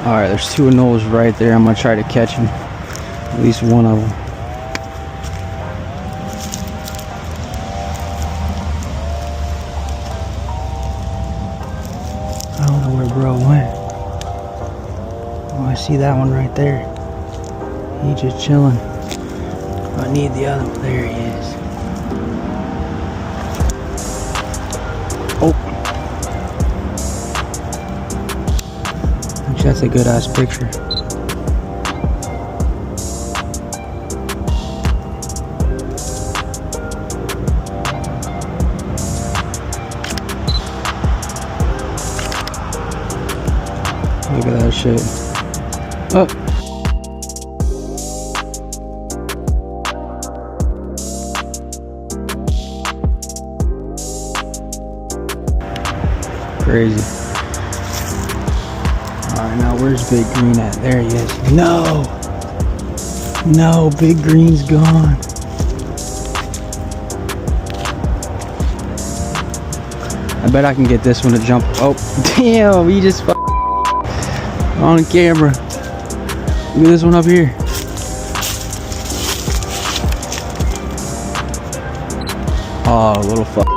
Alright, there's two of those right there. I'm gonna try to catch them. At least one of them. I don't know where bro went. Oh, I see that one right there. He just chilling. I need the other one. There he is. Oh. That's a good ass picture. Look at that shit. Oh. Crazy. Alright, now where's Big Green at? There he is. No! No, Big Green's gone. I bet I can get this one to jump. Oh, damn, he just on camera. Look at this one up here. Oh, little fuck.